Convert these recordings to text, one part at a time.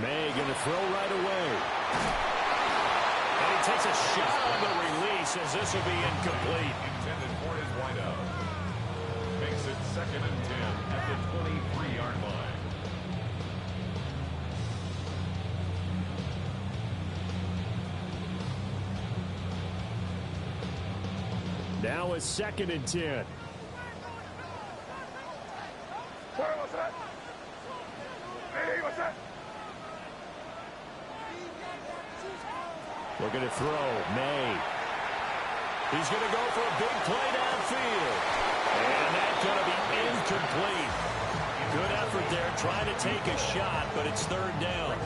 May going to throw right away. And he takes a shot on the release as this will be incomplete. Intended for his wideout. Makes it 2nd and 10 at the 23-yard line. Now it's 2nd and 10. We're going to throw. May. He's going to go for a big play downfield. And that's going to be incomplete. Good effort there trying to take a shot, but it's 3rd down.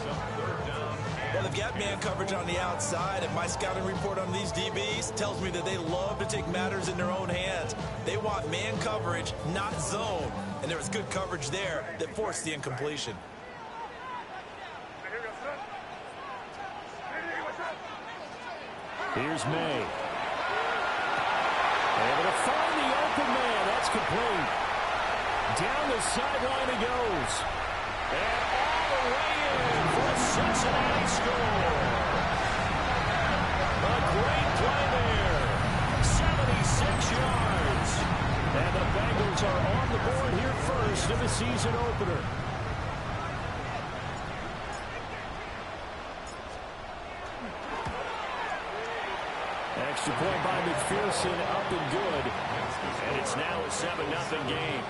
Well, they've got man coverage on the outside, and my scouting report on these DBs tells me that they love to take matters in their own hands. They want man coverage, not zone. And there was good coverage there that forced the incompletion. Here's May. Able to find the open man. That's complete. Down the sideline he goes. And all the way in for a Cincinnati score. A great play there. 76 yards. And the Bengals are on the board here first in the season opener. Extra point by McPherson, up and good. And it's now a 7-0 game.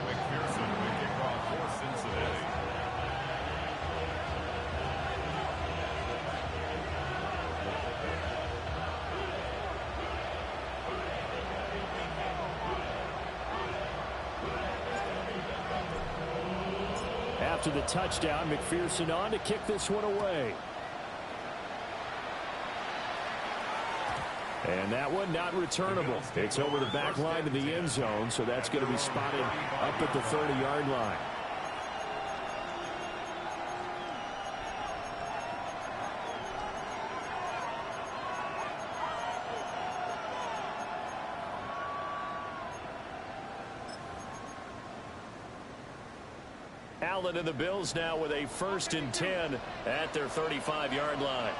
McPherson with kickoff for Cincinnati. After the touchdown, McPherson on to kick this one away. And that one not returnable. It's over the back line to the end zone, so that's going to be spotted up at the 30-yard line. Allen and the Bills now with a 1st and 10 at their 35-yard line.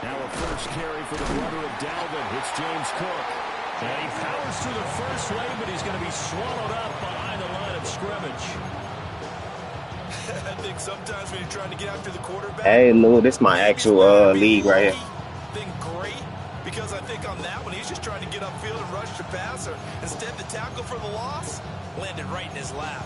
Now a first carry for the brother of Dalvin. It's James Cook. And he powers through the first lane, but he's going to be swallowed up behind the line of scrimmage. I think sometimes when you're trying to get after the quarterback. Hey, Lou, this is my actual league right here. Think great, because I think on that one he's just trying to get upfield and rush the passer. Instead, the tackle for the loss landed right in his lap.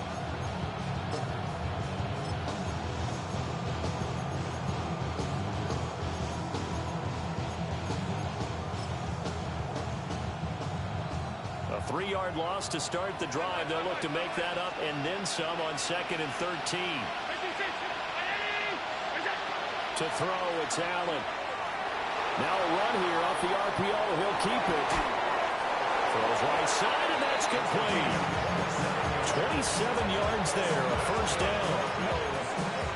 A 3-yard loss to start the drive. They'll look to make that up and then some on 2nd and 13. To throw, it's Allen. Now a run here off the RPO. He'll keep it. Throws right side, and that's complete. 27 yards there, a first down.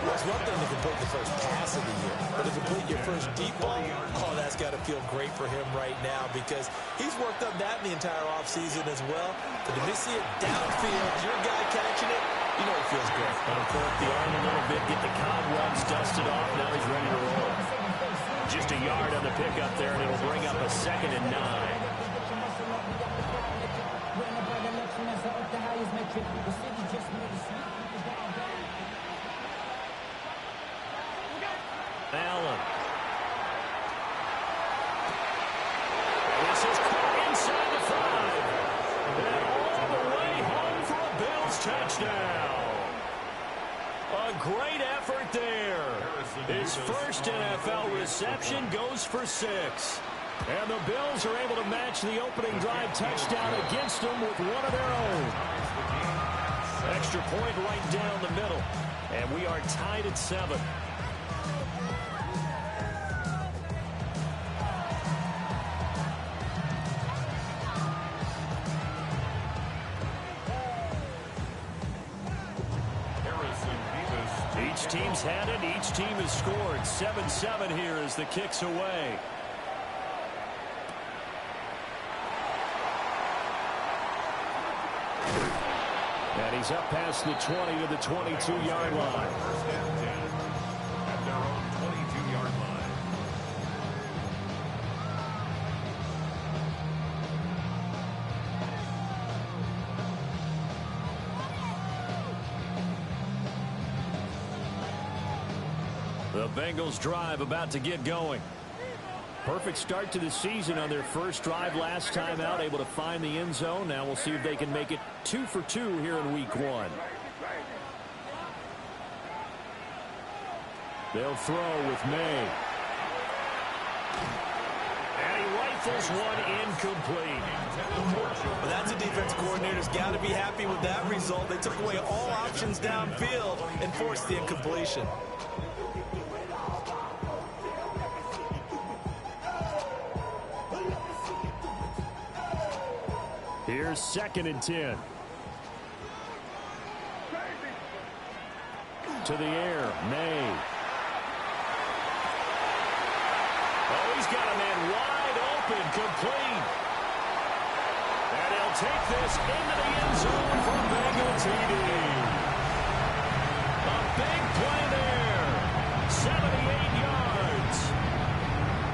Well, it's one thing to complete the first pass of the year, but to complete your first deep ball, oh, that's got to feel great for him right now, because he's worked on that in the entire offseason as well. But to see it downfield, your guy catching it, you know it feels good. Going to pull up the arm a little bit, get the cobwebs dusted off. Now he's ready to roll. Just a yard on the pickup there, and it'll bring up a 2nd and 9. Allen. This is caught inside the 5. And all the way home for a Bills touchdown. A great effort there. His first NFL reception goes for 6. And the Bills are able to match the opening drive touchdown against them with one of their own. Extra point right down the middle. And we are tied at 7. team's had it. Each team has scored. 7-7 here as the kick's away. And he's up past the 20 to the 22-yard line. First and 10 at their own 22-yard line. The Bengals drive about to get going. Perfect start to the season on their first drive last time out, able to find the end zone. Now we'll see if they can make it 2 for 2 here in week 1. They'll throw with May. And he rifles one incomplete. Well, that's a defense coordinator's got to be happy with that result. They took away all options downfield and forced the incompletion. Here's 2nd and 10. To the air, May. Oh, he's got a man wide open, complete. And he'll take this into the end zone for a Bengal TD. A big play there. 78 yards.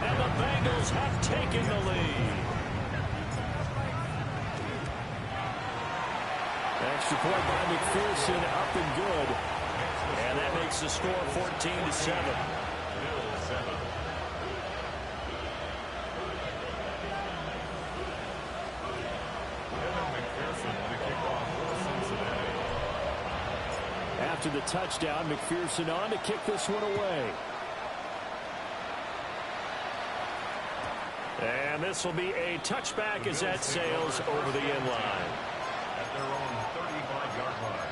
And the Bengals have taken the lead. Extra point by McPherson, up and good. And that makes the score 14-7. Bills 7. McPherson to kick off for Cincinnati. After the touchdown, McPherson on to kick this one away. And this will be a touchback as that sails over the end line. At their own 35-yard line.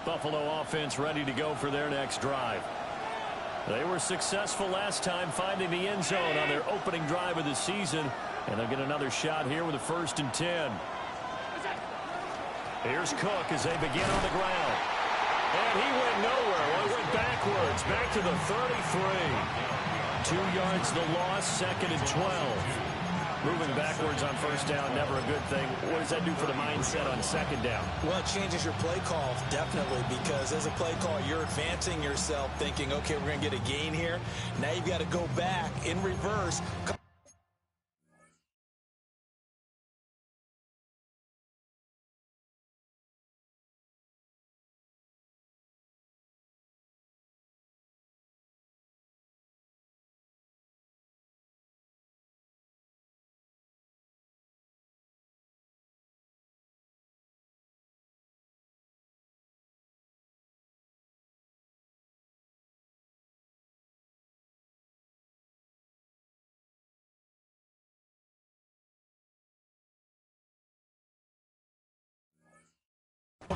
Buffalo offense ready to go for their next drive. They were successful last time finding the end zone on their opening drive of the season. And they'll get another shot here with a 1st and 10. Here's Cook as they begin on the ground. And he went nowhere. Well, he went backwards, back to the 33. 2 yards the loss, 2nd and 12. Moving backwards on 1st down, never a good thing. What does that do for the mindset on 2nd down? Well, it changes your play call, definitely, because as a play call, you're advancing yourself thinking, okay, we're going to get a gain here. Now you've got to go back in reverse.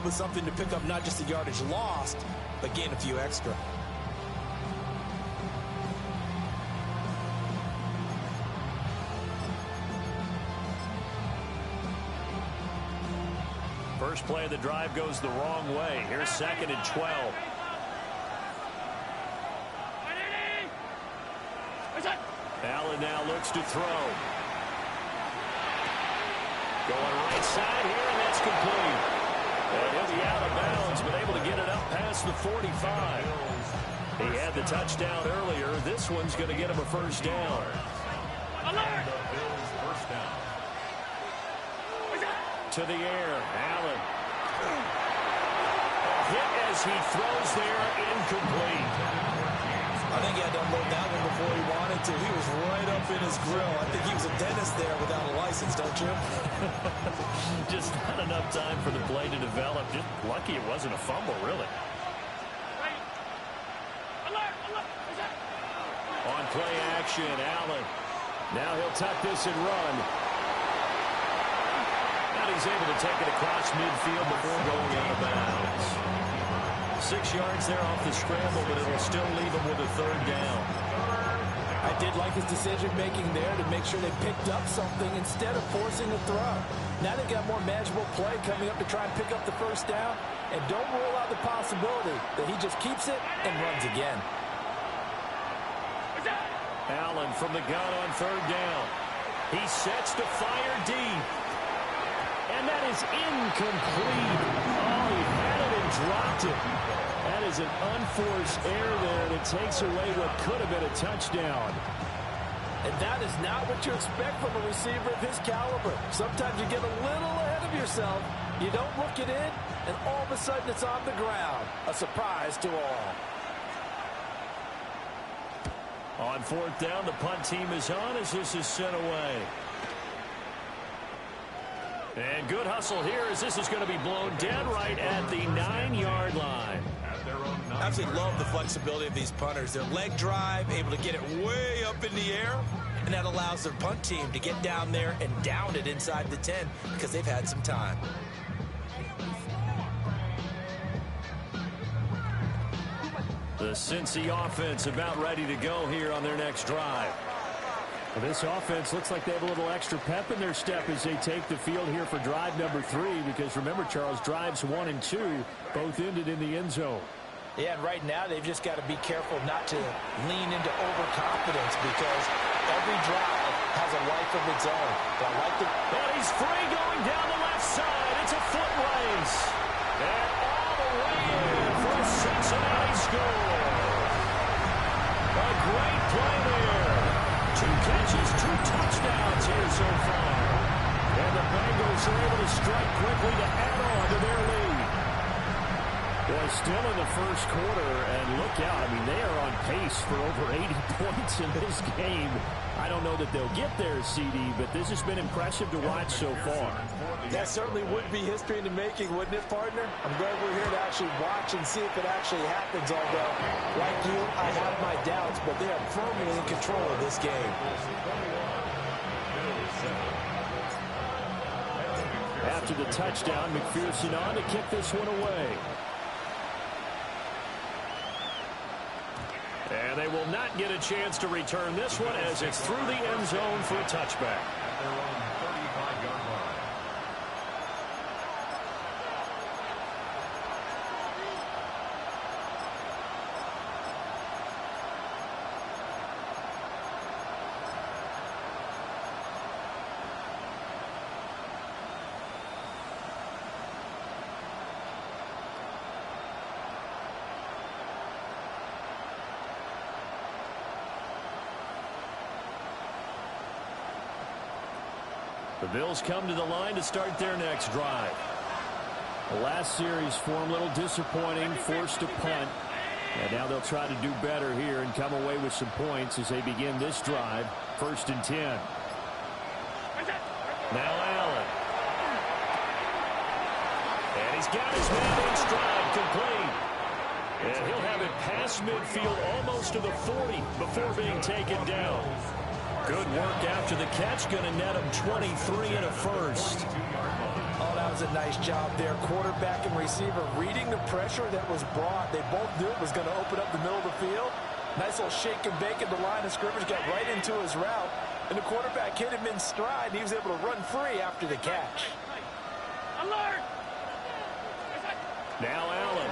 With something to pick up not just the yardage lost, but gain a few extra. First play of the drive goes the wrong way. Here's 2nd and 12. Allen now looks to throw. Going right side here, and that's complete. And he'll be out of bounds, but able to get it up past the 45. He had the touchdown earlier. This one's going to get him a 1st down. Alert! The Bills 1st down. To the air, Allen. A hit as he throws there, incomplete. I think he had to unload that one before he wanted to. He was right up in his grill. I think he was a dentist there without a license, don't you? Just not enough time for the play to develop. Just lucky it wasn't a fumble, really. On play action, Allen. Now he'll tuck this and run. And he's able to take it across midfield before going out of bounds. 6 yards there off the scramble, but it'll still leave him with a third down. I did like his decision-making there to make sure they picked up something instead of forcing the throw. Now they've got more manageable play coming up to try and pick up the first down, and don't rule out the possibility that he just keeps it and runs again. Allen from the gun on third down. He sets to fire deep. And that is incomplete. Oh, he had it and dropped it. That is an unforced error there that takes away what could have been a touchdown. And that is not what you expect from a receiver of his caliber. Sometimes you get a little ahead of yourself. You don't look it in, and all of a sudden it's on the ground. A surprise to all. On fourth down, the punt team is on as this is sent away. And good hustle here as this is going to be blown dead right at the 9-yard line. I absolutely love the flexibility of these punters. Their leg drive, able to get it way up in the air, and that allows their punt team to get down there and down it inside the 10 because they've had some time. The Cincy offense about ready to go here on their next drive. Well, this offense looks like they have a little extra pep in their step as they take the field here for drive number 3, because remember, Charles, drives 1 and 2 both ended in the end zone. Yeah, and right now they've just got to be careful not to lean into overconfidence because every drive has a life of its own. But I like the... And he's free going down the left side. It's a foot race. And all the way in for a Cincinnati score. A great play there. 2 catches, 2 touchdowns here so far. And the Bengals are able to strike quickly to add on to their lead. Well, still in the first quarter, and look out. I mean, they are on pace for over 80 points in this game. I don't know that they'll get there, CD, but this has been impressive to watch so far. That certainly would be history in the making, wouldn't it, partner? I'm glad we're here to actually watch and see if it actually happens, although, like you, I have my doubts, but they are firmly in control of this game. After the touchdown, McPherson on to kick this one away. And they will not get a chance to return this one as it's through the end zone for a touchback. At their own 35-yard line. The Bills come to the line to start their next drive. The last series for them a little disappointing, forced to punt. And now they'll try to do better here and come away with some points as they begin this drive. 1st and 10. Now Allen. And he's got his man in stride, complete. And he'll have it past midfield almost to the 40 before being taken down. Good work after the catch, going to net him 23 and a first. Oh, that was a nice job there. Quarterback and receiver reading the pressure that was brought. They both knew it was going to open up the middle of the field. Nice little shake and bake at the line of scrimmage, got right into his route. And the quarterback hit him in stride, and he was able to run free after the catch. Alert! Now Allen.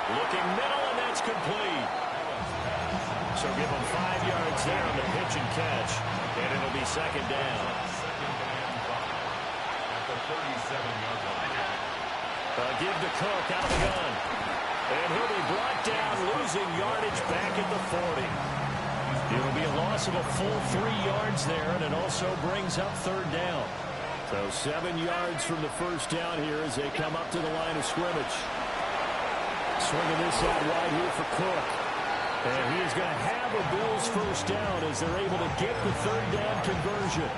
Looking middle, and that's complete. So give him 5 yards there on the pitch and catch, and it'll be second down. At the 37-yard line. Give to Cook out of the gun. And he'll be brought down, losing yardage back at the 40. It'll be a loss of a full 3 yards there, and it also brings up third down. So 7 yards from the first down here as they come up to the line of scrimmage. Swinging this out wide here for Cook. And he is going to have a Bills first down as they're able to get the third down conversion.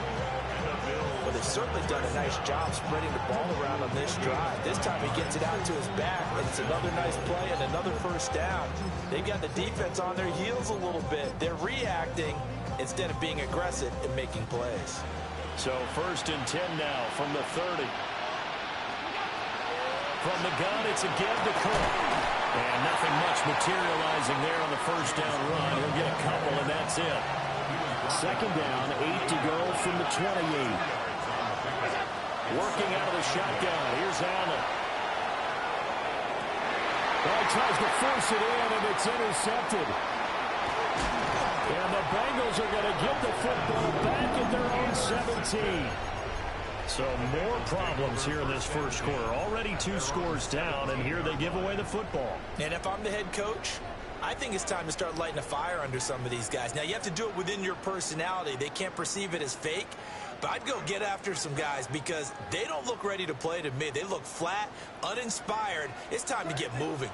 Well, they've certainly done a nice job spreading the ball around on this drive. This time he gets it out to his back, and it's another nice play and another first down. They've got the defense on their heels a little bit. They're reacting instead of being aggressive and making plays. So 1st and 10 now from the 30. From the gun, it's again to Cook. And nothing much materializing there on the first down run. He'll get a couple, and that's it. 2nd down, 8 to go from the 28. Working out of the shotgun. Here's Allen. Well, he tries to force it in, and it's intercepted. And the Bengals are going to get the football back at their own 17. So more problems here in this first quarter. Already 2 scores down, and here they give away the football. And if I'm the head coach, I think it's time to start lighting a fire under some of these guys. Now, you have to do it within your personality. They can't perceive it as fake. But I'd go get after some guys because they don't look ready to play to me. They look flat, uninspired. It's time to get moving.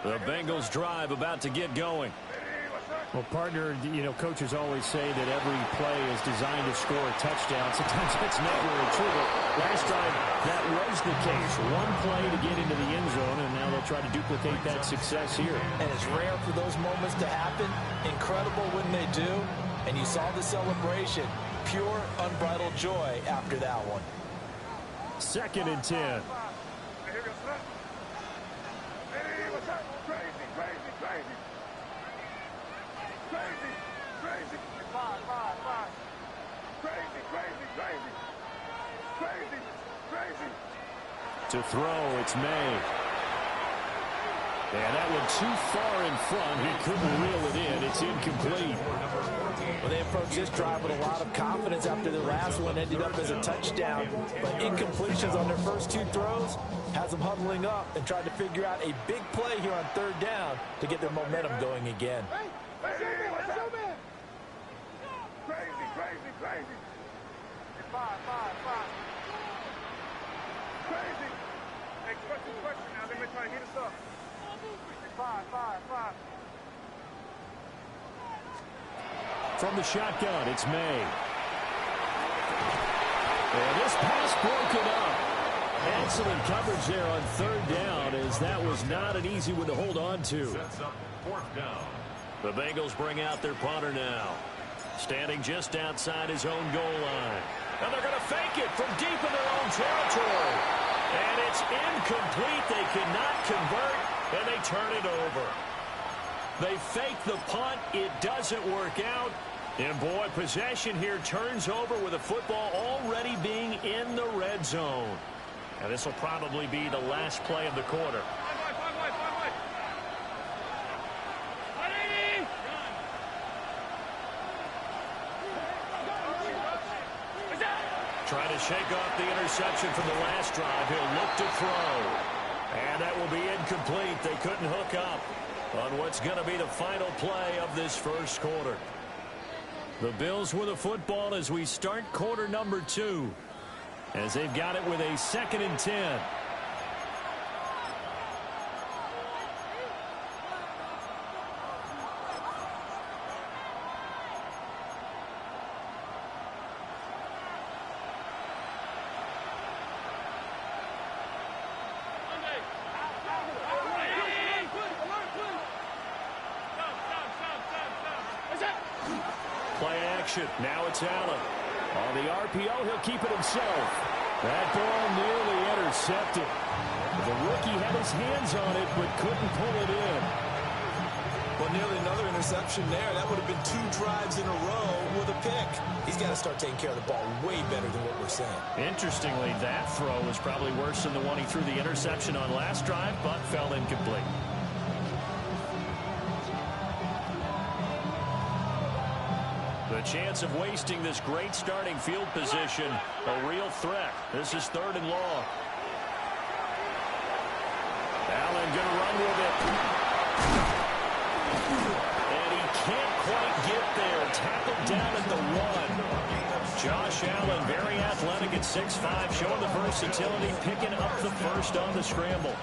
The Bengals drive about to get going. Well, partner, you know, coaches always say that every play is designed to score a touchdown. Sometimes that's not really true, but last time that was the case. One play to get into the end zone, and now they'll try to duplicate that success here. And it's rare for those moments to happen. Incredible when they do. And you saw the celebration. Pure, unbridled joy after that one. 2nd and 10. To throw, it's May. And that one too far in front. He couldn't reel it in. It's incomplete. Well, they approached this drive with a lot of confidence after the last one ended up as a touchdown. But incompletions on their first 2 throws has them huddling up and trying to figure out a big play here on 3rd down to get their momentum going again. From the shotgun, it's May. And this pass broken up. Excellent coverage there on 3rd down, as that was not an easy one to hold on to. Sets up 4th down. The Bengals bring out their punter now. Standing just outside his own goal line. And they're going to fake it from deep in their own territory. And it's incomplete. They cannot convert, and they turn it over. They fake the punt. It doesn't work out. And, boy, possession here turns over with the football already being in the red zone. And this will probably be the last play of the quarter. Trying to shake off the interception from the last drive. He'll look to throw. And that will be incomplete. They couldn't hook up on what's going to be the final play of this first quarter. The Bills with the football as we start quarter number 2. As they've got it with a 2nd and 10. Now it's Allen. On the RPO, he'll keep it himself. That ball nearly intercepted. The rookie had his hands on it, but couldn't pull it in. Well, nearly another interception there. That would have been 2 drives in a row with a pick. He's got to start taking care of the ball way better than what we're saying. Interestingly, that throw was probably worse than the one he threw the interception on last drive, but fell incomplete. The chance of wasting this great starting field position, a real threat. This is 3rd and long. Allen going to run with it. And he can't quite get there. Tackled down at the 1. Josh Allen, very athletic at 6'5", showing the versatility, picking up the first on the scramble.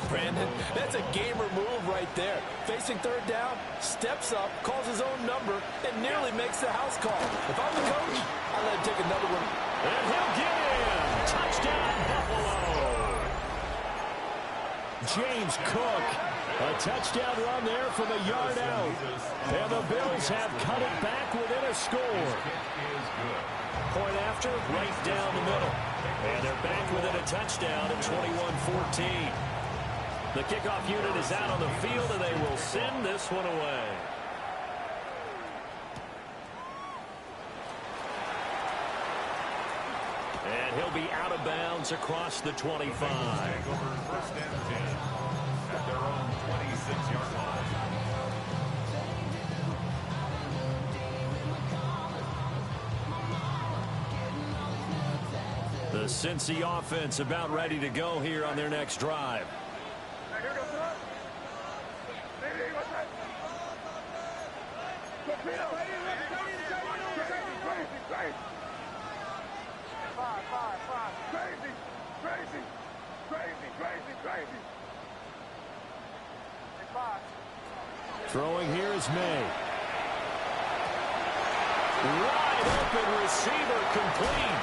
Brandon, that's a gamer move right there. Facing 3rd down, steps up, calls his own number, and nearly makes the house call. If I'm the coach, I'll let him take another one. And he'll get in. Touchdown, Buffalo. James Cook. A touchdown run there from a yard out. And the Bills have cut it back within a score. Point after, right down the middle. And they're back within a touchdown at 21-14. The kickoff unit is out on the field, and they will send this one away. And he'll be out of bounds across the 25. First and 10 at their own 26-yard line. The Cincy offense about ready to go here on their next drive. Throwing here is May. Wide open receiver complete.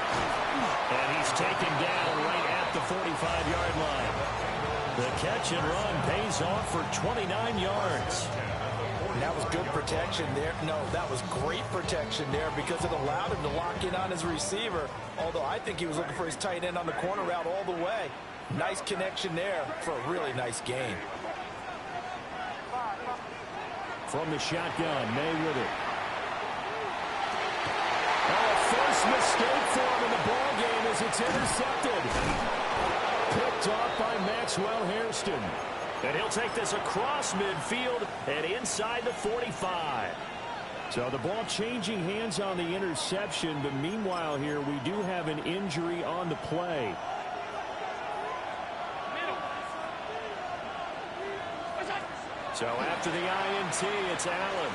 And he's taken down right at the 45-yard line. The catch and run pays off for 29 yards. And that was good protection there. No, that was great protection there because it allowed him to lock in on his receiver. Although I think he was looking for his tight end on the corner route all the way. Nice connection there for a really nice gain. From the shotgun, May with it. Oh, first mistake for him in the ball game as it's intercepted. Picked off by Maxwell Hairston. And he'll take this across midfield and inside the 45. So the ball changing hands on the interception, but meanwhile here we do have an injury on the play. So after the INT, it's Allen.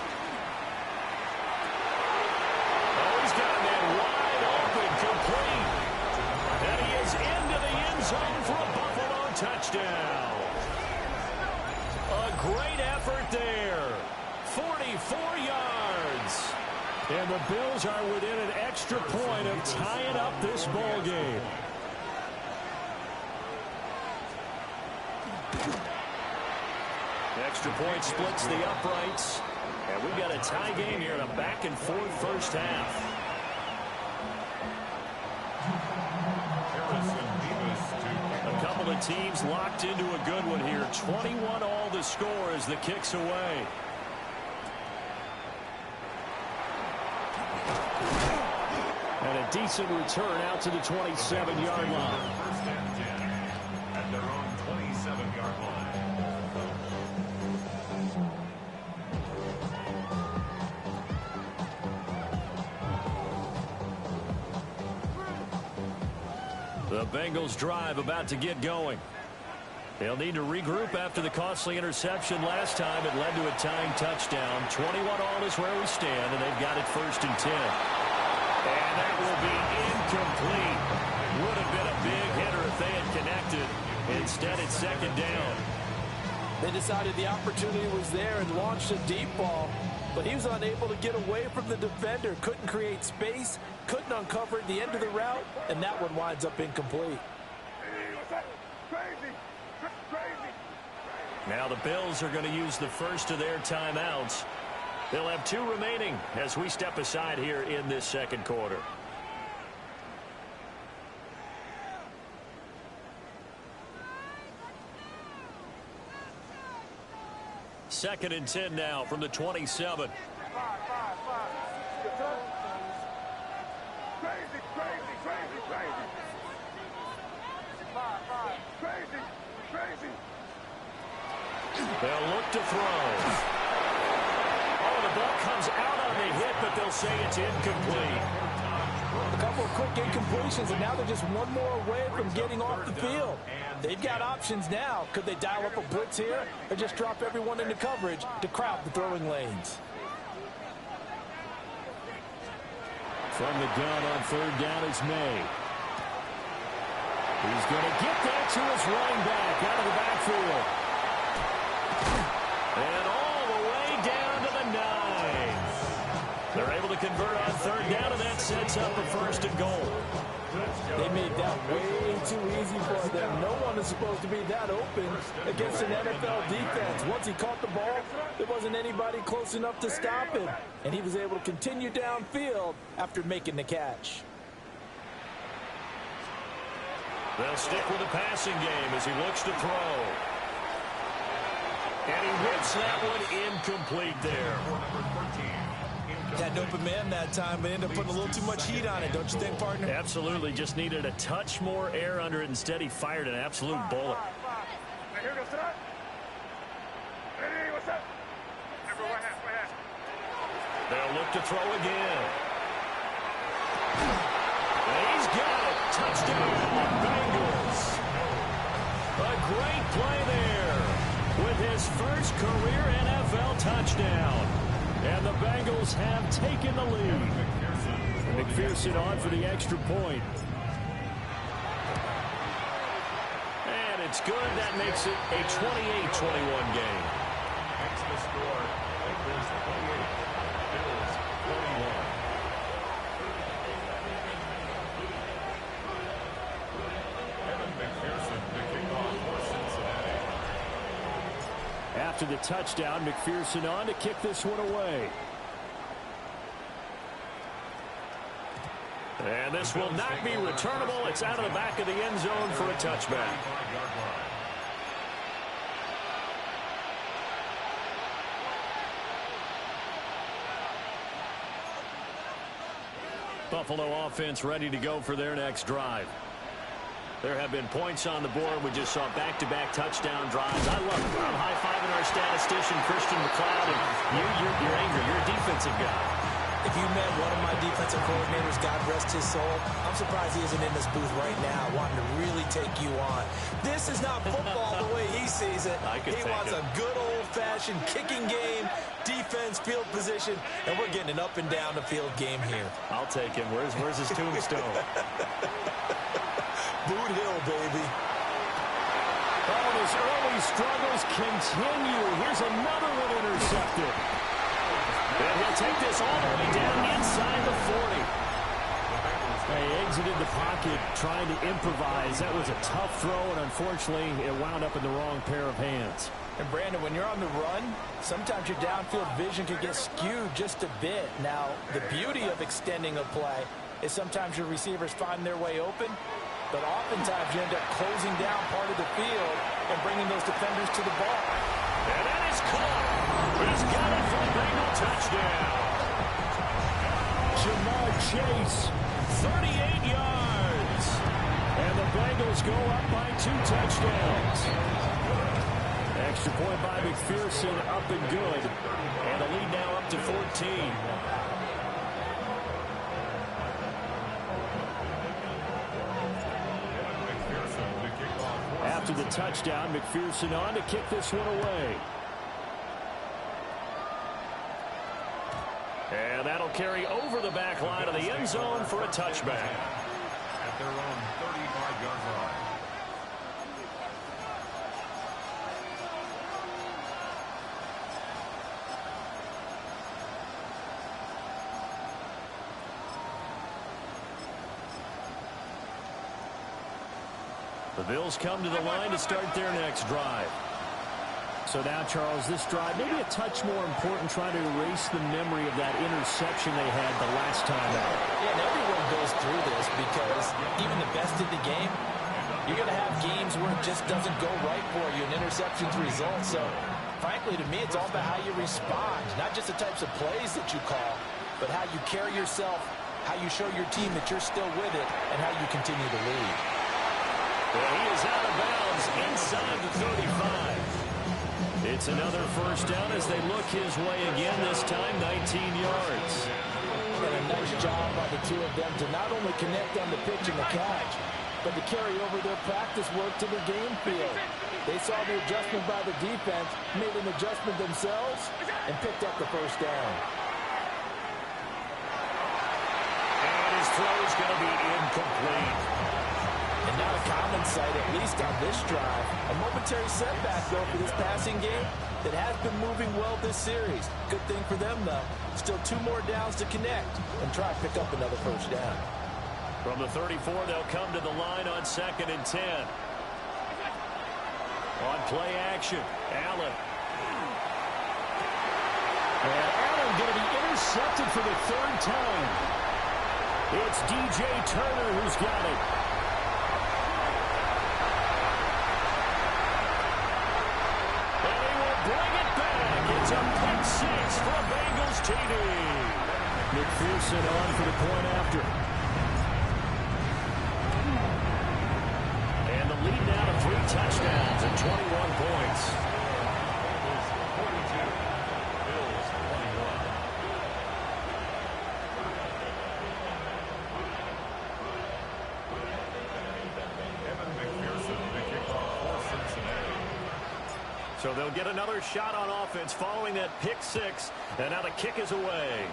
Oh, he's got that wide open, complete. And he is into the end zone for a Buffalo touchdown. A great effort there. 44 yards. And the Bills are within an extra point of tying up this ball game. Extra point splits the uprights. And we've got a tie game here in a back-and-forth first half. A couple of teams locked into a good one here. 21 all the score as the kick's away. And a decent return out to the 27-yard line. First and 10 at their own 27-yard line. The Bengals drive about to get going. They'll need to regroup after the costly interception last time. It led to a tying touchdown. 21 all is where we stand, and they've got it first and 10. And that will be incomplete. Would have been a big hitter if they had connected. Instead, it's second down. They decided the opportunity was there and launched a deep ball, but he was unable to get away from the defender. Couldn't create space, couldn't uncover the end of the route, and that one winds up incomplete. Now the Bills are going to use the first of their timeouts. They'll have 2 remaining as we step aside here in this second quarter. Second and 10 now from the 27. They'll look to throw. Oh, the ball comes out on the hit, but they'll say it's incomplete. A couple of quick incompletions, and now they're just one more away from getting off the field. They've got options now. Could they dial up a blitz here or just drop everyone into coverage to crowd the throwing lanes? From the gun on third down is May. He's going to get that to his running back out of the backfield. And all the way down to the 9. They're able to convert on third down, and that sets up a first and goal. They made that way too easy for them. No one is supposed to be that open against an NFL defense. Once he caught the ball, there wasn't anybody close enough to stop him. And he was able to continue downfield after making the catch. They'll stick with the passing game as he looks to throw. And he whips that one incomplete there. Had an open man that time, but ended up putting a little too much heat on it, don't you think, partner? Absolutely. Just needed a touch more air under it. Instead, he fired an absolute bullet. They'll look to throw again. And he's got it. Touchdown, Bengals. A great play there with his first career NFL touchdown. And the Bengals have taken the lead. McPherson on for the extra point. And it's good. That makes it a 28-21 game. That's the score. Bengals 28, Bills 21. Evan McPherson, the kickoff for Cincinnati. After the touchdown, McPherson on to kick this one away. And this will not be returnable. It's out of the back of the end zone for a touchback. Buffalo offense ready to go for their next drive. There have been points on the board. We just saw back-to-back touchdown drives. I love it. I'm high-fiving our statistician, Christian McLeod, and you're angry. You're a defensive guy. If you met one of my defensive coordinators, God rest his soul, I'm surprised he isn't in this booth right now wanting to really take you on. This is not football the way he sees it. He wants a good old-fashioned kicking game, defense, field position, and we're getting an up and down the field game here. I'll take him. Where's his tombstone? Boot Hill, baby. Oh, his early struggles continue. Here's another one intercepted. And he'll take this all the way down inside the 40. They exited the pocket trying to improvise. That was a tough throw, and unfortunately, it wound up in the wrong pair of hands. And, Brandon, when you're on the run, sometimes your downfield vision can get skewed just a bit. Now, the beauty of extending a play is sometimes your receivers find their way open, but oftentimes you end up closing down part of the field and bringing those defenders to the ball. And that is caught. He's got it for the Bengal touchdown. Jamar Chase, 38 yards. and the Bengals go up by 2 touchdowns. Extra point by McPherson, up and good. And the lead now up to 14. After the touchdown, McPherson on to kick this one away. And that'll carry over the back line of the end zone for a touchback. At their own 35-yard line. The Bills come to the line to start their next drive. So now, Charles, this drive maybe a touch more important, trying to erase the memory of that interception they had the last time out. Yeah, and everyone goes through this because even the best in the game, you're going to have games where it just doesn't go right for you, and interceptions result. So, frankly, to me, it's all about how you respond, not just the types of plays that you call, but how you carry yourself, how you show your team that you're still with it, and how you continue to lead. Well, he is out of bounds inside the 35. It's another first down as they look his way again, this time 19 yards. And a nice job by the two of them to not only connect on the pitch and the catch, but to carry over their practice work to the game field. They saw the adjustment by the defense, made an adjustment themselves, and picked up the first down. And his throw is going to be incomplete. And not a common sight, at least on this drive. A momentary setback, though, for this passing game that has been moving well this series. Good thing for them, though. Still 2 more downs to connect and try to pick up another first down. From the 34, they'll come to the line on 2nd and 10. On play action, Allen. And Allen going to be intercepted for the 3rd time. It's DJ Turner who's got it. And he will bring it back. It's a pick 6 for Bengals TD. McPherson on for the point after. And the lead now to 3 touchdowns and 21 points. So they'll get another shot on offense following that pick 6. And now the kick is away.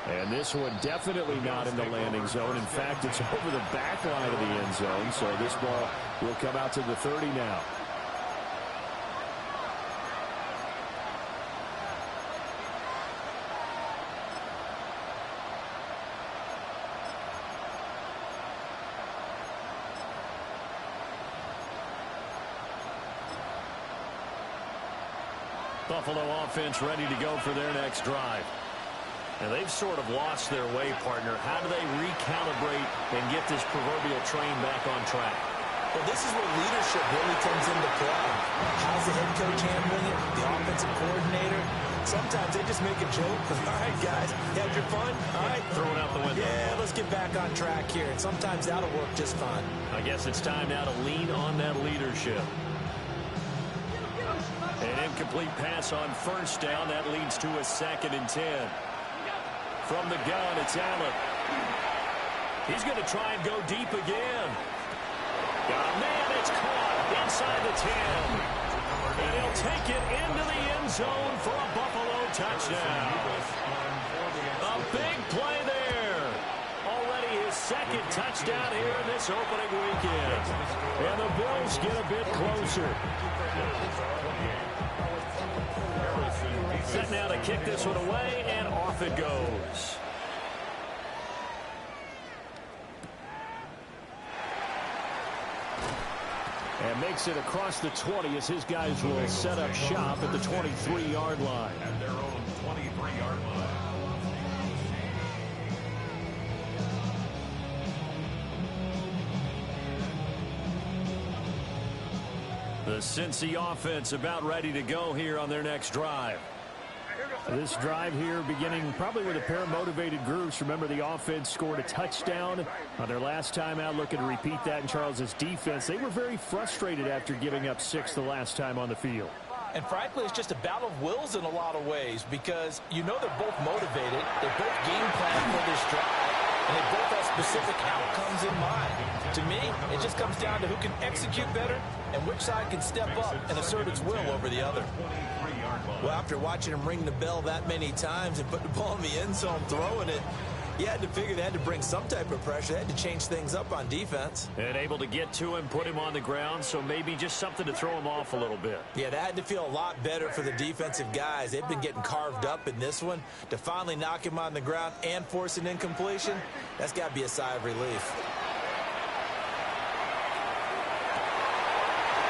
And this one definitely not in the landing zone. In fact, it's over the back line of the end zone. So this ball will come out to the 30 now. Buffalo offense ready to go for their next drive. And they've sort of lost their way, partner. How do they recalibrate and get this proverbial train back on track? Well, this is where leadership really comes into play. How's the head coach handling it? The offensive coordinator? Sometimes they just make a joke. All right, guys, you had your fun? All right. Throw it out the window. Yeah, let's get back on track here. And sometimes that'll work just fine. I guess it's time now to lean on that leadership. An incomplete pass on 1st down. That leads to a 2nd and 10. From the gun, it's Allen. He's going to try and go deep again. Got a man, it's caught inside the 10. And he'll take it into the end zone for a Buffalo touchdown. A big play there. Already his 2nd touchdown here in this opening weekend. And the Bills get a bit closer. Set now to kick this one away, and off it goes. And makes it across the 20 as his guys will set up shop at the 23-yard line. At their own 23-yard line. The Cincy offense about ready to go here on their next drive. This drive here beginning probably with a pair of motivated groups. Remember, the offense scored a touchdown on their last time out. Looking to repeat that in Charles's defense. They were very frustrated after giving up 6 the last time on the field. And frankly, it's just a battle of wills in a lot of ways because you know they're both motivated. They're both game planning for this drive. And they both have specific outcomes in mind. To me, it just comes down to who can execute better and which side can step up and assert its will over the other. Well, after watching him ring the bell that many times and put the ball in the end zone throwing it, you had to figure they had to bring some type of pressure. They had to change things up on defense. And able to get to him, put him on the ground, so maybe just something to throw him off a little bit. Yeah, that had to feel a lot better for the defensive guys. They've been getting carved up in this one. To finally knock him on the ground and force an incompletion, that's got to be a sigh of relief.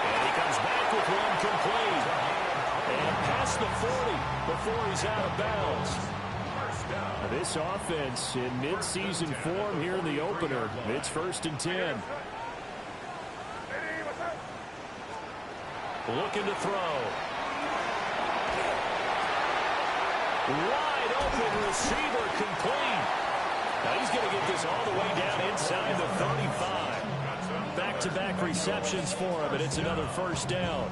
And he comes back with one complete. And past the 40 before he's out of bounds. This offense in midseason form here in the opener. It's 1st and 10. Looking to throw. Wide open receiver complete. Now he's going to get this all the way down inside the 35. Back-to-back receptions for him, and it's another 1st down.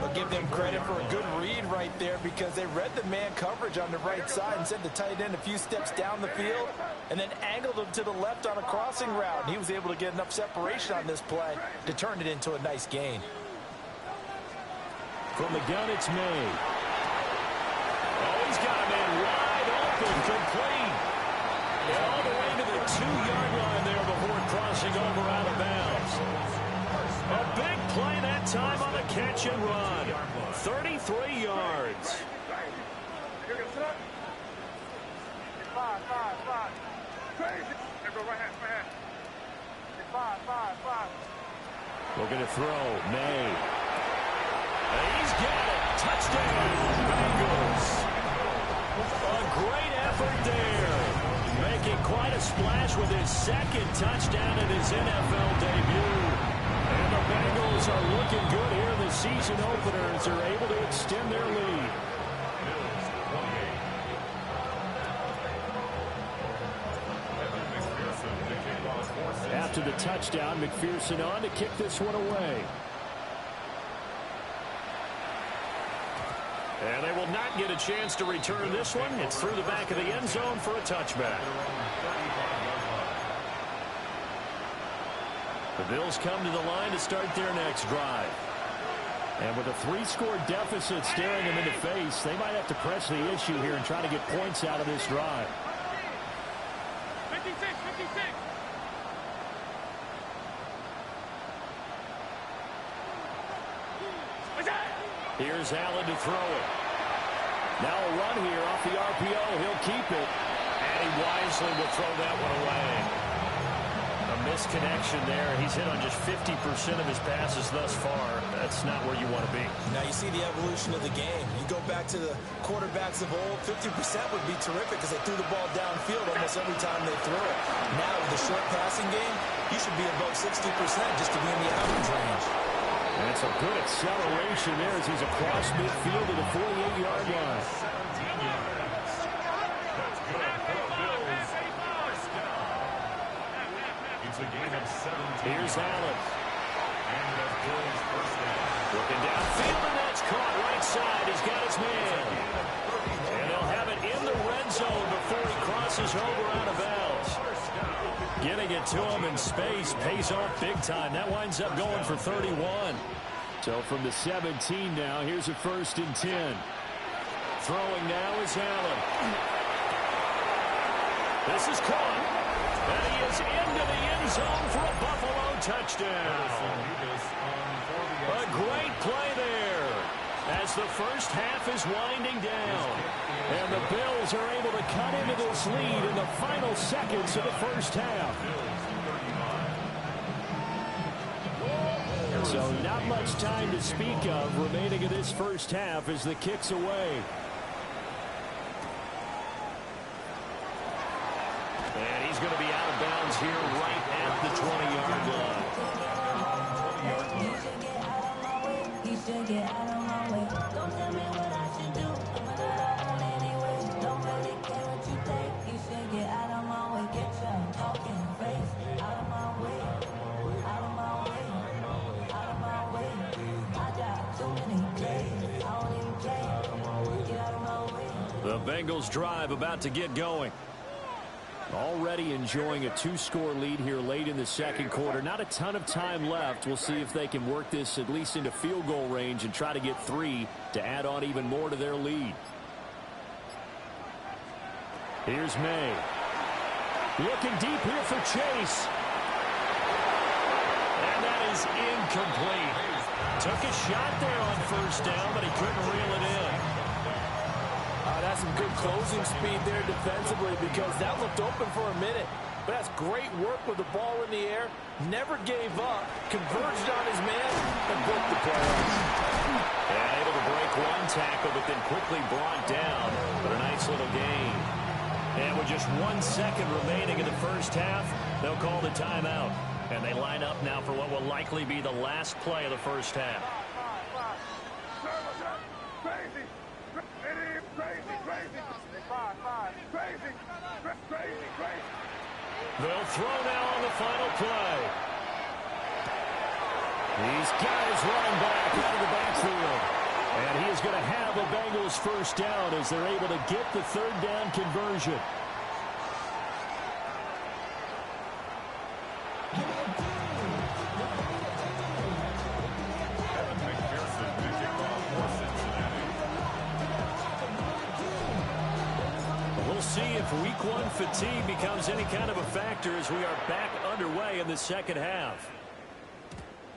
I'll give them credit for a good read right there because they read the man coverage on the right side and sent the tight end a few steps down the field and then angled him to the left on a crossing route. And he was able to get enough separation on this play to turn it into a nice gain. From the gun, it's May. Oh, he's got a man wide open, complete. And all the way to the 2-yard line there before crossing over out of bounds. A big play that time on the catch and run. 33 yards. Looking to throw. May. He's got it. Touchdown, Bengals. A great effort there. Making quite a splash with his second touchdown in his NFL debut. And the Bengals are looking good here in the season opener as they're able to extend their lead. After the touchdown, McPherson on to kick this one away. And they will not get a chance to return this one. It's through the back of the end zone for a touchback. The Bills come to the line to start their next drive. And with a 3-score deficit staring them in the face, they might have to press the issue here and try to get points out of this drive. 56, 56. Here's Allen to throw it. Now a run here off the RPO. He'll keep it. And he wisely will throw that one away. A misconnection there. He's hit on just 50% of his passes thus far. That's not where you want to be. Now you see the evolution of the game. You go back to the quarterbacks of old, 50% would be terrific because they threw the ball downfield almost every time they threw it. Now with the short passing game, you should be above 60% just to be in the average range. And it's a good acceleration there as he's across midfield to the 48-yard line. That's good for the Bills. First down. It's a gain of 17. Here's Allen. And the Bills first down. Looking downfield, and that's caught right side. He's got his man. And they'll have it in the red zone before he crosses over out of bounds. Getting it to him in space pays off big time. That winds up going for 31. So from the 17 now, here's a 1st and 10. Throwing now is Allen. This is caught. And he is into the end zone for a Buffalo touchdown. A great play there as the first half is winding down. And the Bills are able to cut into this lead in the final seconds of the first half. So not much time to speak of remaining in this first half as the kick's away. And he's going to be out of bounds here right at the 20-yard line. You should get out of my way. Don't tell me what I should do. I'm gonna own anyway. Don't really care what you think. You should get out of my way. Get your talking face out of my way. Out of my way. Out of my way. I got too many plays. I don't even play. Get out of my way. The Bengals drive about to get going. Already enjoying a 2-score lead here late in the second quarter. Not a ton of time left. We'll see if they can work this at least into field goal range and try to get 3 to add on even more to their lead. Here's May. Looking deep here for Chase. And that is incomplete. Took a shot there on first down, but he couldn't reel it in. That's some good closing speed there defensively because that looked open for a minute. But that's great work with the ball in the air. Never gave up. Converged on his man and broke the play. And able to break one tackle, but then quickly brought down. But a nice little gain. And with just 1 second remaining in the first half, they'll call the timeout. And they line up now for what will likely be the last play of the first half. They'll throw now on the final play. He's got his running back out of the backfield. And he is going to have a Bengals first down as they're able to get the third down conversion. We'll see if week 1 fatigue becomes any kind of a factor as we are back underway in the second half.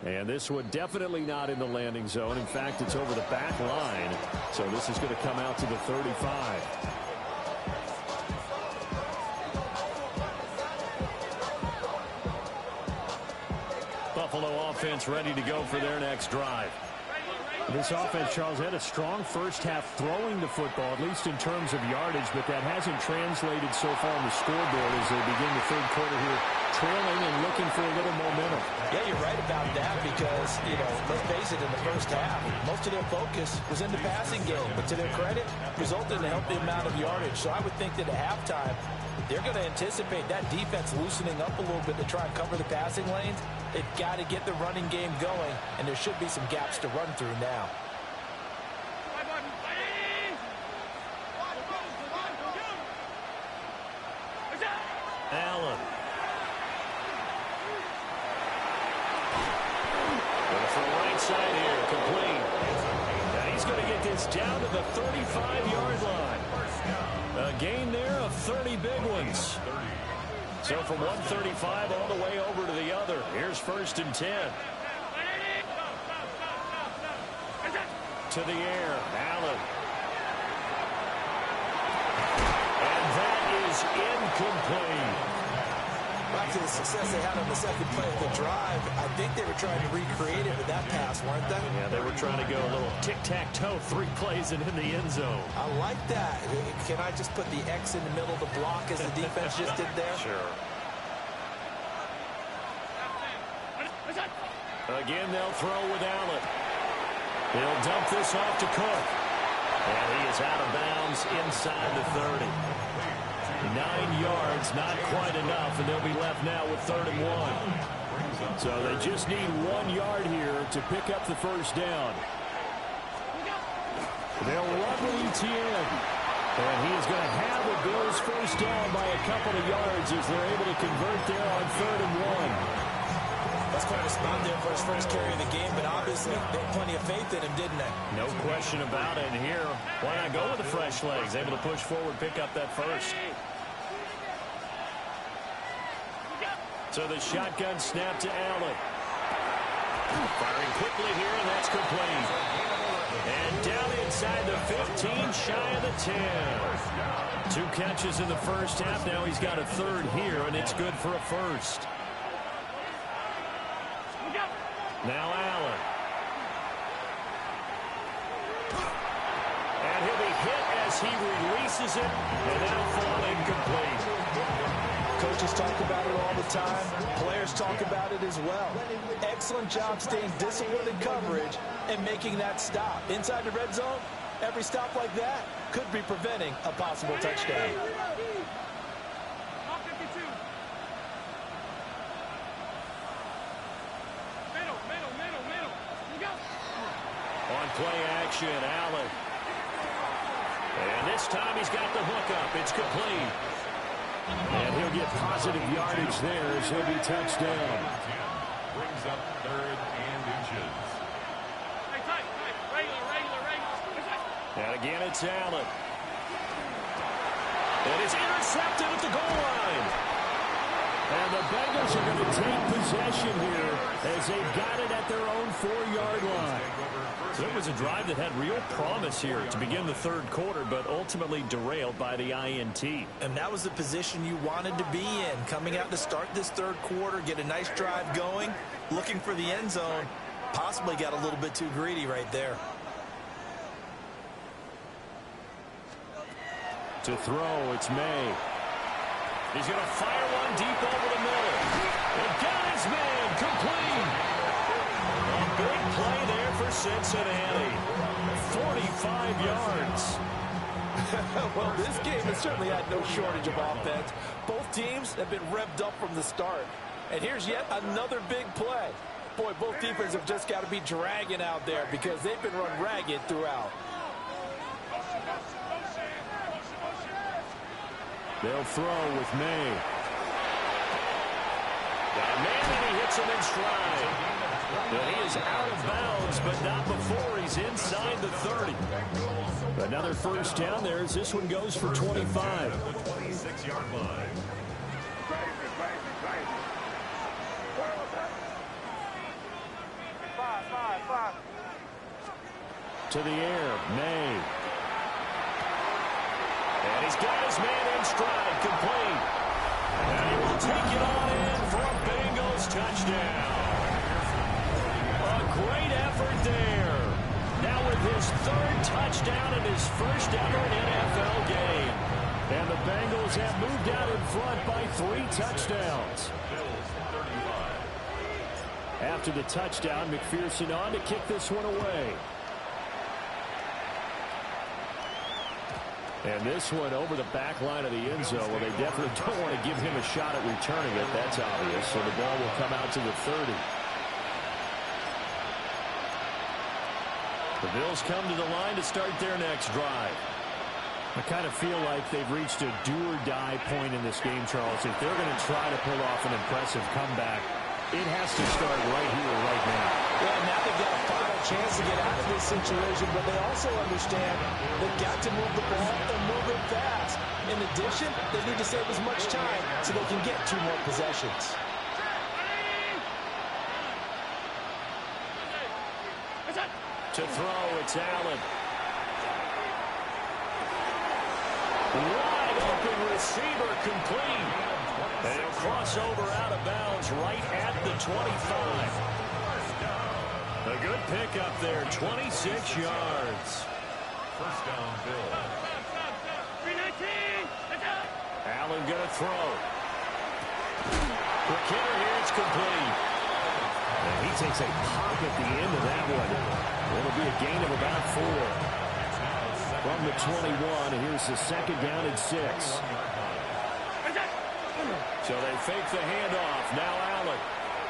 And this one definitely not in the landing zone. In fact, it's over the back line. So this is going to come out to the 35. offense ready to go for their next drive. This offense, Charles, had a strong first half throwing the football, at least in terms of yardage, but that hasn't translated so far on the scoreboard as they begin the third quarter here, trailing and looking for a little momentum. Yeah, you're right about that because, let's face it, in the first half, most of their focus was in the passing game, but to their credit, resulted in a healthy amount of yardage. So I would think that at halftime, they're going to anticipate that defense loosening up a little bit to try and cover the passing lanes. They've got to get the running game going, and there should be some gaps to run through now. Allen. Going for the right side here, complete. Now he's going to get this down to the 35-yard line. A gain there of 30 big ones. So from 135 all the way over to the other. Here's 1st and 10. To the air, Allen. And that is incomplete. Back to the success they had on the second play of the drive, I think they were trying to recreate it with that pass, weren't they? Yeah, they were trying to go a little tic-tac-toe, 3 plays and in the end zone. I like that. Can I just put the X in the middle of the block as the defense just did there? Sure. Again, they'll throw with Allen. He'll dump this off to Cook. And he is out of bounds inside the 30. 9 yards, not quite enough, and they'll be left now with 3rd and 1. So they just need 1 yard here to pick up the first down. They'll run with ETN. And he is going to have the Bills first down by a couple of yards as they're able to convert there on 3rd and 1. That's quite a spot there for his first carry of the game, but obviously they had plenty of faith in him, didn't they? No question about it. And here, why not go with the fresh legs? Able to push forward, pick up that first. So the shotgun snap to Allen. Firing quickly here, and that's complete. And down inside the 15, shy of the 10. 2 catches in the first half. Now he's got a 3rd here, and it's good for a first. Now Allen. And he'll be hit as he releases it, and that'll fall incomplete. Coaches talk about it all the time. Players talk about it as well. Excellent job staying disciplined in coverage and making that stop. Inside the red zone, every stop like that could be preventing a possible touchdown. On play action, Allen. And this time he's got the hook up. It's complete. And he'll get positive yardage there as he'll be touchdown. Brings up 3rd and inches. And again, it's Allen. And it's intercepted at the goal line. And the Bengals are going to take possession here as they've got it at their own 4-yard line. So it was a drive that had real promise here to begin the 3rd quarter, but ultimately derailed by the INT. And that was the position you wanted to be in. Coming out to start this 3rd quarter, get a nice drive going, looking for the end zone. Possibly got a little bit too greedy right there. To throw, it's May. He's going to fire one deep over the middle. And got his man, complete. A big play there for Cincinnati. 45 yards. Well, this game has certainly had no shortage of offense. Both teams have been revved up from the start. And here's yet another big play. Boy, both defenses have just got to be dragging out there because they've been run ragged throughout. They'll throw with May. Got a man, and he hits him in stride. And he is out of bounds, but not before he's inside the 30. Another first down there as this one goes for 25. 26-yard line. To the air, May. And he's got his man in stride, complete. And he will take it on in for a Bengals touchdown. his third touchdown in his first ever NFL game. And the Bengals have moved out in front by 3 touchdowns. After the touchdown, McPherson on to kick this one away. And this one over the back line of the end zone. Well, they definitely don't want to give him a shot at returning it. That's obvious. So the ball will come out to the 30. The Bills come to the line to start their next drive. I kind of feel like they've reached a do-or-die point in this game, Charles. If they're going to try to pull off an impressive comeback, it has to start right here, right now. Yeah, now they've got a final chance to get out of this situation, but they also understand they've got to move the ball and move it fast. In addition, they need to save as much time so they can get 2 more possessions. To throw, it's Allen. Wide open receiver complete. And he'll cross over out of bounds right at the 25. A good pickup there, 26 yards. First down, Bills. Allen going to throw. For Kittle here, it's complete. And he takes a pop at the end of that one. It'll be a gain of about 4. From the 21, here's the second down and 6. So they fake the handoff. Now Allen.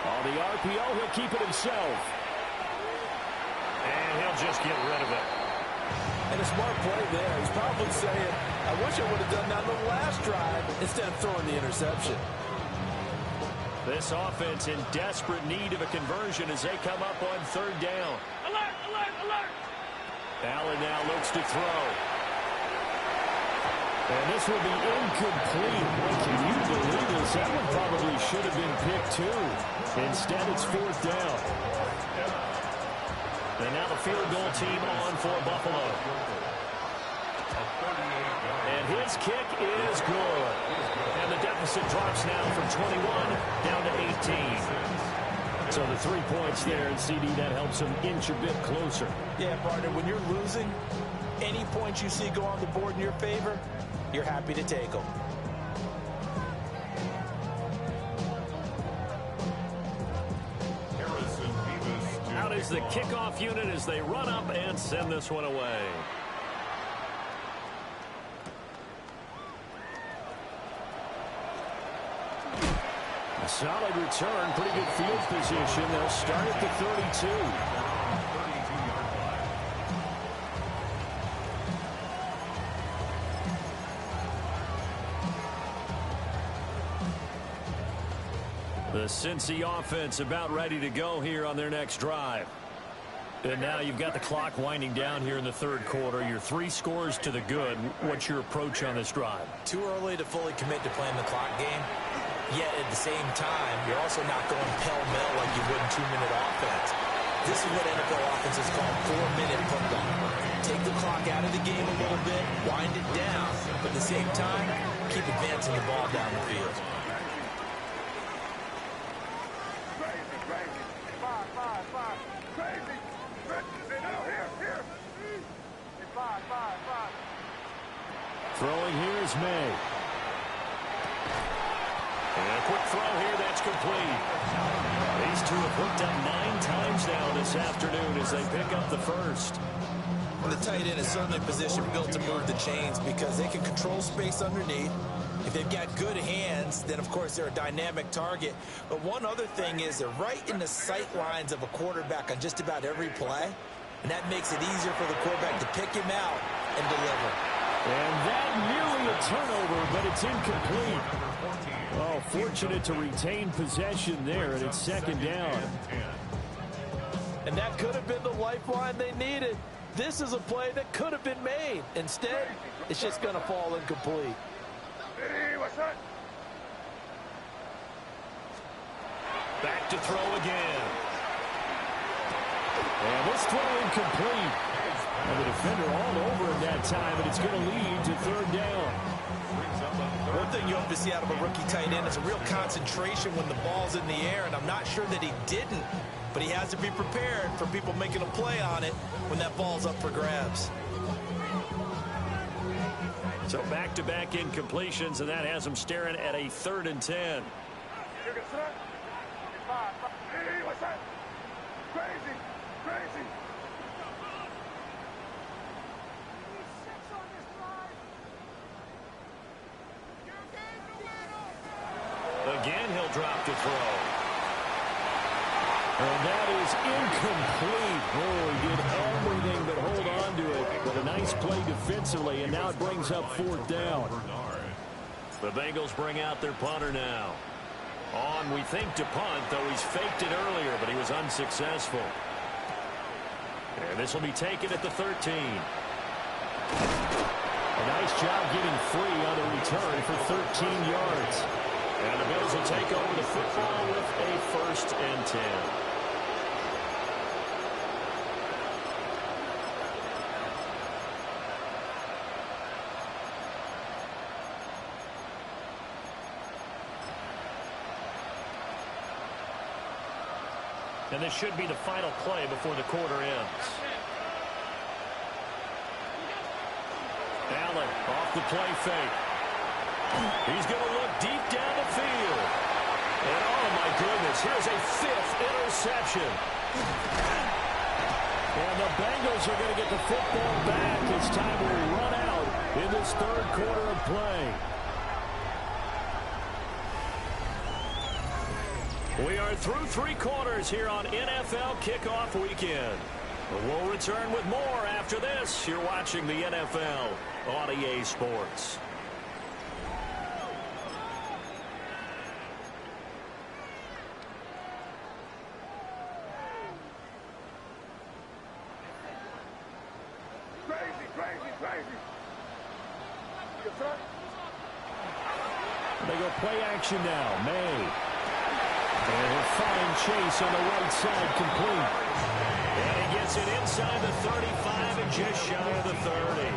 On the RPO, he'll keep it himself. And he'll just get rid of it. And a smart play there. He's probably saying, I wish I would have done that on the last drive instead of throwing the interception. This offense in desperate need of a conversion as they come up on 3rd down. Alert, alert, alert! Allen now looks to throw. And this will be incomplete. Can you believe this? That one probably should have been picked too. Instead, it's 4th down. And now the field goal team on for Buffalo. And his kick is good. And the deficit drops now from 21 down to 18. So the 3 points there, and CD, that helps him inch a bit closer. Yeah, partner, when you're losing, any points you see go on the board in your favor, you're happy to take them. Out is the kickoff unit as they run up and send this one away. A solid return, pretty good field position. They'll start at the 32. The Cincy offense about ready to go here on their next drive. And now you've got the clock winding down here in the 3rd quarter. Your 3 scores to the good. What's your approach on this drive? Too early to fully commit to playing the clock game. Yet at the same time, you're also not going pell-mell like you would in 2-minute offense. This is what NFL offenses call 4-minute football. Take the clock out of the game a little bit, wind it down, but at the same time, keep advancing the ball down the field. Throwing here is May. And a quick throw here, that's complete. These two have hooked up 9 times now this afternoon as they pick up the first. Well, the tight end is certainly a position built to move the chains because they can control space underneath. If they've got good hands, then, of course, they're a dynamic target. But one other thing is they're right in the sight lines of a quarterback on just about every play. And that makes it easier for the quarterback to pick him out and deliver. And that nearly a turnover, but it's incomplete. Oh, fortunate to retain possession there, and it's 2nd down. And that could have been the lifeline they needed. This is a play that could have been made. Instead, it's just going to fall incomplete. Back to throw again. And this throw incomplete. And the defender all over him that time, and it's going to lead to 3rd down. One thing you hope to see out of a rookie tight end is a real concentration when the ball's in the air, and I'm not sure that he didn't but he has to be prepared for people making a play on it when that ball's up for grabs. So back-to-back incompletions, and that has him staring at a 3rd and 10. Again, he'll drop to throw. And that is incomplete. Oh, he did everything but hold on to it. But a nice play defensively, and now it brings up 4th down. The Bengals bring out their punter now. On, we think, to punt, though he's faked it earlier, but he was unsuccessful. And this will be taken at the 13. A nice job getting free on the return for 13 yards. And the Bills will take over the football with a 1st and 10. And this should be the final play before the quarter ends. Allen off the play fake. He's going to look deep down the field. And oh my goodness, here's a 5th interception. And the Bengals are going to get the football back as time will run out in this 3rd quarter of play. We are through 3 quarters here on NFL Kickoff Weekend. We'll return with more after this. You're watching the NFL on EA Sports. They go play action now. May. And a fine chase on the right side, complete. And he gets it inside the 35 and just shy of the 30.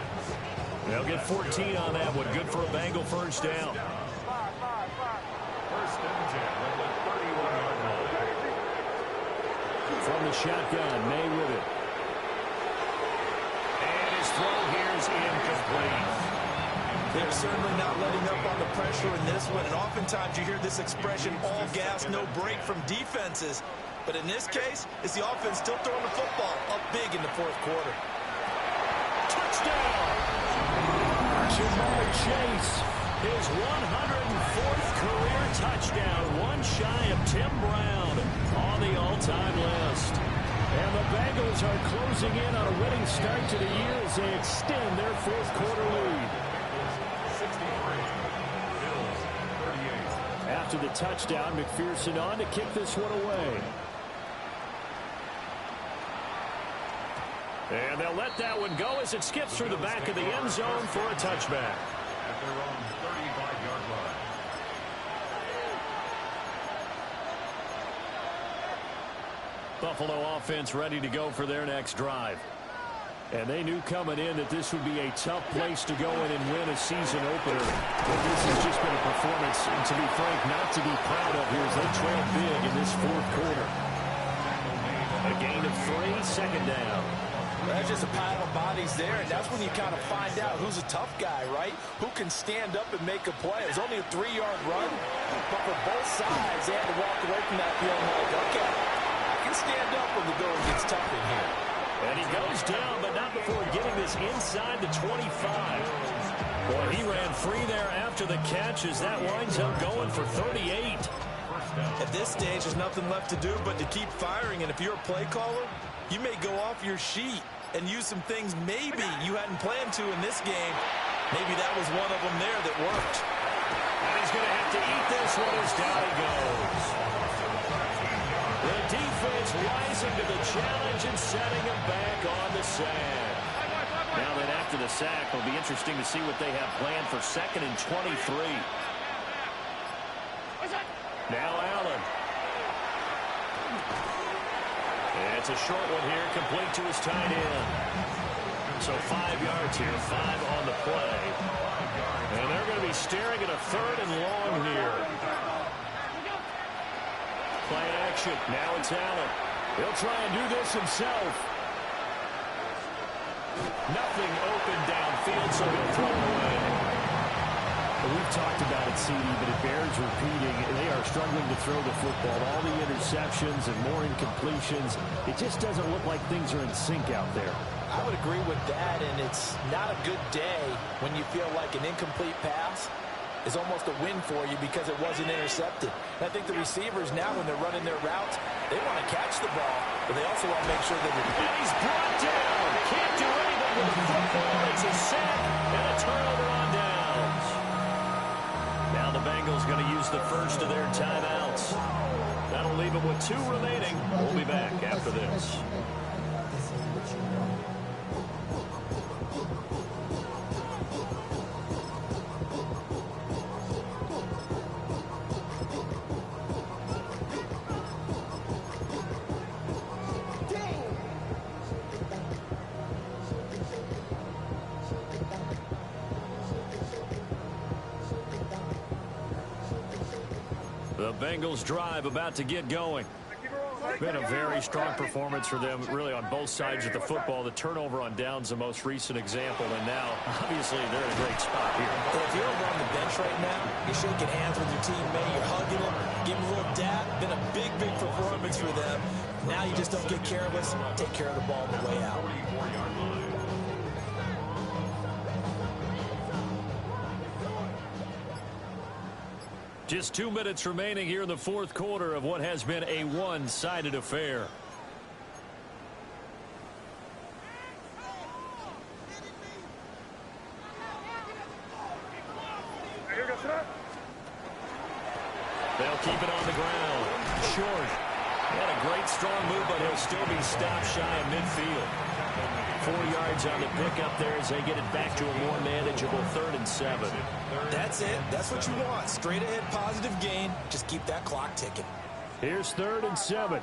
They'll get 14 on that one. Good for a Bengal 1st down. 1st and 10 at the 31-yard line. From the shotgun, May with it. And his throw here is incomplete. They're certainly not letting up on the pressure in this one, and oftentimes you hear this expression, all gas, no break from defenses. But in this case, it's the offense still throwing the football up big in the 4th quarter. Touchdown! Jamar Chase, his 104th career touchdown, one shy of Tim Brown on the all-time list. And the Bengals are closing in on a winning start to the year as they extend their 4th quarter lead. 63, Bills 38. After the touchdown, McPherson on to kick this one away. And they'll let that one go as it skips through the back of the end zone for a touchback. At their own 35-yard line. Buffalo offense ready to go for their next drive. And they knew coming in that this would be a tough place to go in and win a season opener. But this has just been a performance, and to be frank, not to be proud of here as they trail big in this 4th quarter. A gain of 3, 2nd down. That's just a pile of bodies there, and that's when you kind of find out who's a tough guy, right? Who can stand up and make a play. It was only a 3-yard run, but for both sides, they had to walk away from that feeling like, okay, I can stand up when the going gets tough in here. And he goes down, but not before getting this inside the 25. Boy, he ran free there after the catch as that winds up going for 38. At this stage, there's nothing left to do but to keep firing, and if you're a play caller, you may go off your sheet and use some things maybe you hadn't planned to in this game. Maybe that was one of them there that worked. And he's going to have to eat this one as down he goes. The defense rising to the challenge and setting him back on the sack. Now that after the sack, it'll be interesting to see what they have planned for 2nd and 23. Now Allen. It's a short one here, complete to his tight end. So 5 yards here, 5 on the play. And they're going to be staring at a 3rd and long here. Play action. Now it's Allen. He'll try and do this himself. Nothing open downfield, so he'll throw it away. We've talked about it, CD, but it bears repeating. They are struggling to throw the football. All the interceptions and more incompletions. It just doesn't look like things are in sync out there. I would agree with that, and it's not a good day when you feel like an incomplete pass is almost a win for you because it wasn't intercepted. And I think the receivers now, when they're running their routes, they want to catch the ball, but they also want to make sure that he's brought down. Can't do anything with the football. It's a sack and a turnover on downs. Now the Bengals going to use the first of their timeouts. That'll leave them with 2 remaining. We'll be back after this. The Bengals drive about to get going. Been a very strong performance for them, really, on both sides of the football. The turnover on downs, the most recent example, and now, obviously, they're in a great spot here. If you're over on the bench right now, you're shaking hands with your teammate, you're hugging him, giving him a little dap. Been a big, big performance for them. Now you just don't get careless. Take care of the ball on the way out. Just 2 minutes remaining here in the fourth quarter of what has been a one-sided affair. They'll keep it on the ground. Short. He had a great strong move, but he'll still be stopped shy of midfield. 4 yards on the pickup there as they get it back to a more manageable 3rd and 7. That's it. That's what you want. Straight ahead positive gain. Just keep that clock ticking. Here's 3rd and 7.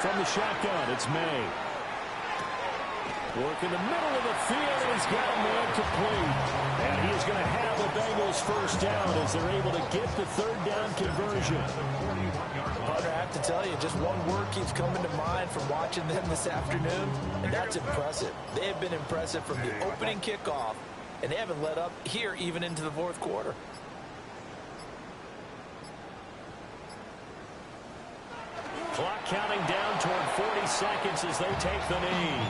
From the shotgun, it's May. Work in the middle of the field, and he's got a man complete. And he is going to have the Bengals first down as they're able to get the 3rd down conversion. Partner, I have to tell you, just one word keeps coming to mind from watching them this afternoon, and that's impressive. They have been impressive from the opening kickoff, and they haven't let up here even into the fourth quarter. Clock counting down toward 40 seconds as they take the knee.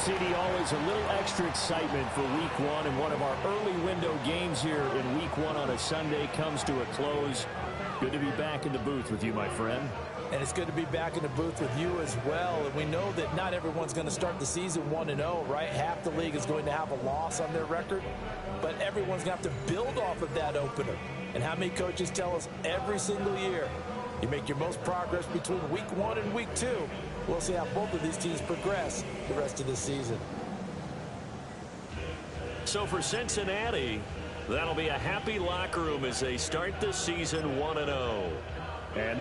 CD, always a little extra excitement for week 1, and one of our early window games here in week 1 on a Sunday comes to a close. Good to be back in the booth with you, my friend. And it's good to be back in the booth with you as well. And we know that not everyone's going to start the season 1-0, right? Half the league is going to have a loss on their record, but everyone's going to have to build off of that opener. And how many coaches tell us every single year, you make your most progress between week 1 and week 2. We'll see how both of these teams progress the rest of this season. So for Cincinnati, that'll be a happy locker room as they start the season 1-0. And